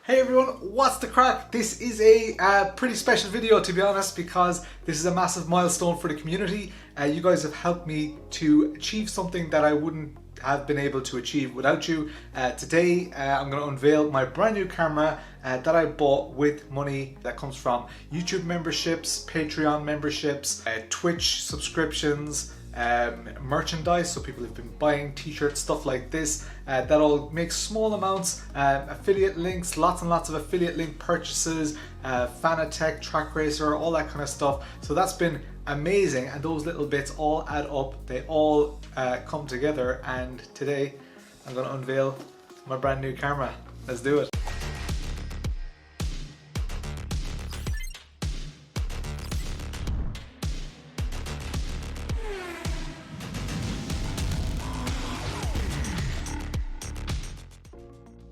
Hey everyone, what's the crack? This is a pretty special video, to be honest, because this is a massive milestone for the community. You guys have helped me to achieve something that I wouldn't have been able to achieve without you. Today I'm going to unveil my brand new camera that I bought with money that comes from YouTube memberships, Patreon memberships, Twitch subscriptions, merchandise, so people have been buying t-shirts, stuff like this, that all makes small amounts, affiliate links, lots and lots of affiliate link purchases, Fanatec, Track Racer, all that kind of stuff. So that's been amazing, and those little bits all add up, they all come together, and today I'm going to unveil my brand new camera. Let's do it.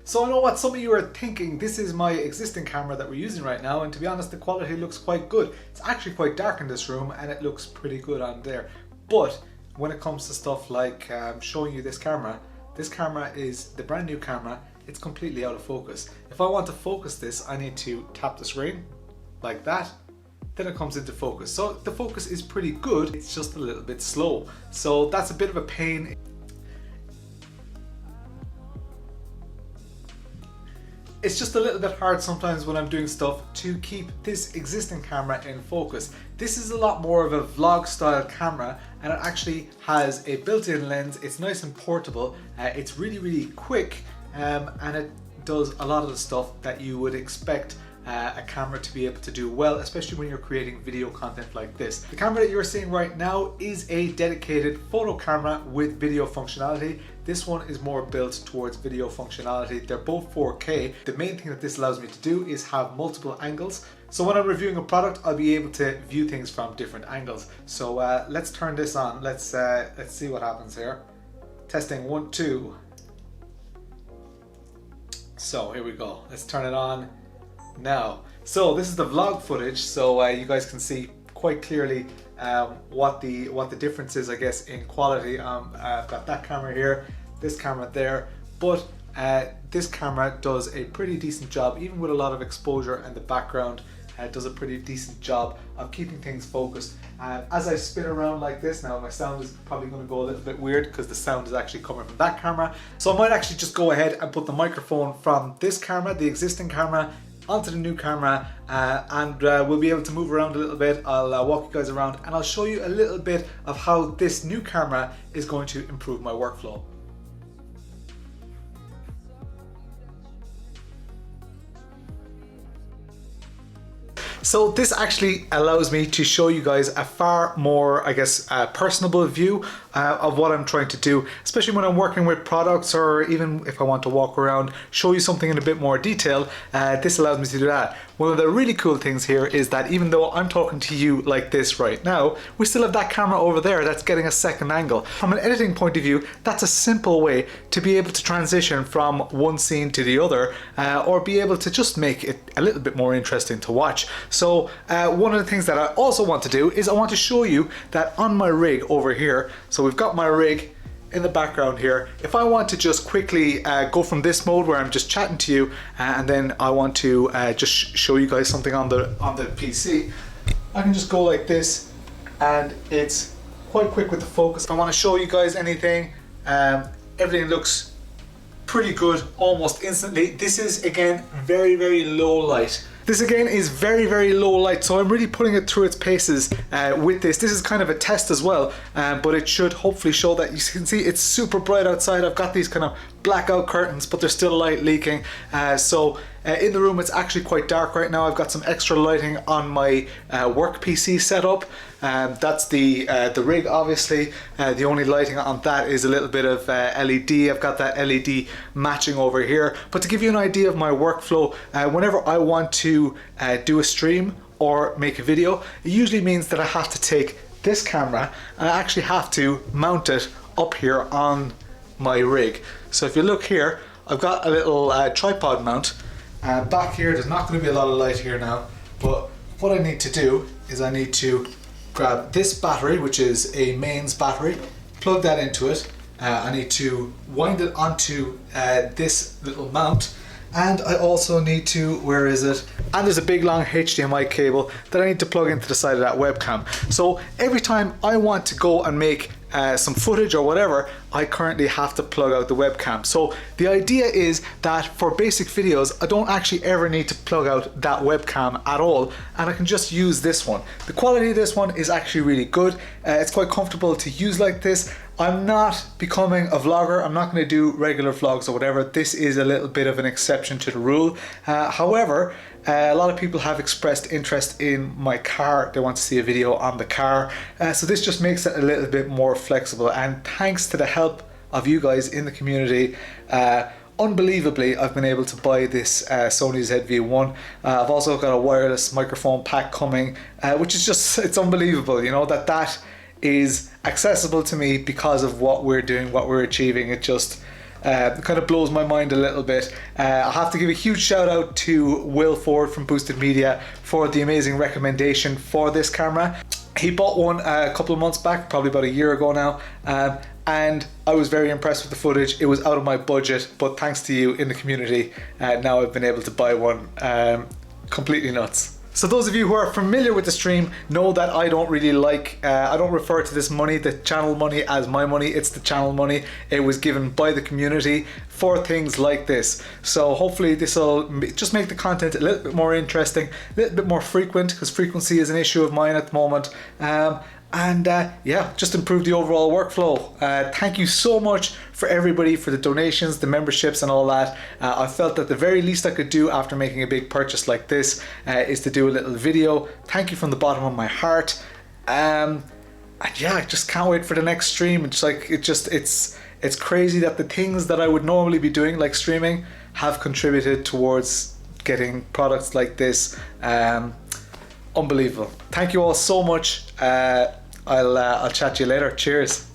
So I know what some of you are thinking. This is my existing camera that we're using right now, and to be honest, the quality looks quite good. It's actually quite dark in this room and it looks pretty good on there. But when it comes to stuff like showing you this camera is the brand new camera. It's completely out of focus. If I want to focus this, I need to tap the screen like that. Then it comes into focus. So the focus is pretty good, it's just a little bit slow. So that's a bit of a pain. It's just a little bit hard sometimes when I'm doing stuff to keep this existing camera in focus. This is a lot more of a vlog style camera, and it actually has a built-in lens. It's nice and portable. It's really quick, and it does a lot of the stuff that you would expect a camera to be able to do well, especially when you're creating video content like this. The camera that you're seeing right now is a dedicated photo camera with video functionality. This one is more built towards video functionality. They're both 4K. The main thing that this allows me to do is have multiple angles. So when I'm reviewing a product, I'll be able to view things from different angles. So let's turn this on. Let's see what happens here. Testing 1, 2. So here we go. Let's turn it on now. So this is the vlog footage, so you guys can see quite clearly what the difference is, I guess, in quality. I've got that camera here, this camera there, but this camera does a pretty decent job, even with a lot of exposure and the background. It does a pretty decent job of keeping things focused. As I spin around like this now, my sound is probably going to go a little bit weird because the sound is actually coming from that camera. So I might actually just go ahead and put the microphone from this camera, the existing camera, onto the new camera, and we'll be able to move around a little bit. I'll walk you guys around and I'll show you a little bit of how this new camera is going to improve my workflow. So this actually allows me to show you guys a far more, I guess, personable view of what I'm trying to do, especially when I'm working with products, or even if I want to walk around, show you something in a bit more detail. This allows me to do that. One of the really cool things here is that even though I'm talking to you like this right now, we still have that camera over there that's getting a second angle. From an editing point of view, that's a simple way to be able to transition from one scene to the other, or be able to just make it a little bit more interesting to watch. So one of the things that I also want to do is I want to show you that on my rig over here, so we've got my rig in the background here. If I want to just quickly go from this mode where I'm just chatting to you, and then I want to just show you guys something on the PC, I can just go like this, and it's quite quick with the focus. If I want to show you guys anything, everything looks pretty good almost instantly. This is again very low light. This again is very low light, so I'm really putting it through its paces with this. This is kind of a test as well, but it should hopefully show that. You can see it's super bright outside. I've got these kind of blackout curtains, but there's still light leaking. So in the room it's actually quite dark right now. I've got some extra lighting on my work PC setup. That's the rig, obviously. The only lighting on that is a little bit of LED. I've got that LED matching over here. But to give you an idea of my workflow, whenever I want to do a stream or make a video, it usually means that I have to take this camera and I actually have to mount it up here on my rig. So if you look here, I've got a little tripod mount. Back here, there's not going to be a lot of light here now, but what I need to do is I need to grab this battery, which is a mains battery, plug that into it. I need to wind it onto this little mount, And I also need to, where is it? And there's a big long HDMI cable that I need to plug into the side of that webcam. So every time I want to go and make some footage or whatever, I currently have to plug out the webcam. So the idea is that for basic videos, I don't actually ever need to plug out that webcam at all, and I can just use this one. The quality of this one is actually really good. It's quite comfortable to use like this. I'm not becoming a vlogger. I'm not going to do regular vlogs or whatever. This is a little bit of an exception to the rule. However, a lot of people have expressed interest in my car. They want to see a video on the car. So this just makes it a little bit more flexible. And thanks to the help of you guys in the community, unbelievably, I've been able to buy this Sony ZV-1. I've also got a wireless microphone pack coming, which is just, it's unbelievable, you know, that is accessible to me because of what we're doing, what we're achieving. It just kind of blows my mind a little bit. I have to give a huge shout out to Will Ford from Boosted Media for the amazing recommendation for this camera. He bought one a couple of months back, probably about a year ago now, and I was very impressed with the footage. It was out of my budget, but thanks to you in the community, now I've been able to buy one. Completely nuts. So those of you who are familiar with the stream know that I don't really like, I don't refer to this money, the channel money, as my money. It's the channel money. It was given by the community for things like this. So hopefully this will just make the content a little bit more interesting, a little bit more frequent, because frequency is an issue of mine at the moment. Yeah, just improve the overall workflow. Thank you so much for everybody for the donations, the memberships and all that. I felt that the very least I could do after making a big purchase like this is to do a little video. Thank you from the bottom of my heart. And yeah, I just can't wait for the next stream. It's like, it's crazy that the things that I would normally be doing, like streaming, have contributed towards getting products like this. Unbelievable. Thank you all so much. I'll chat to you later. Cheers.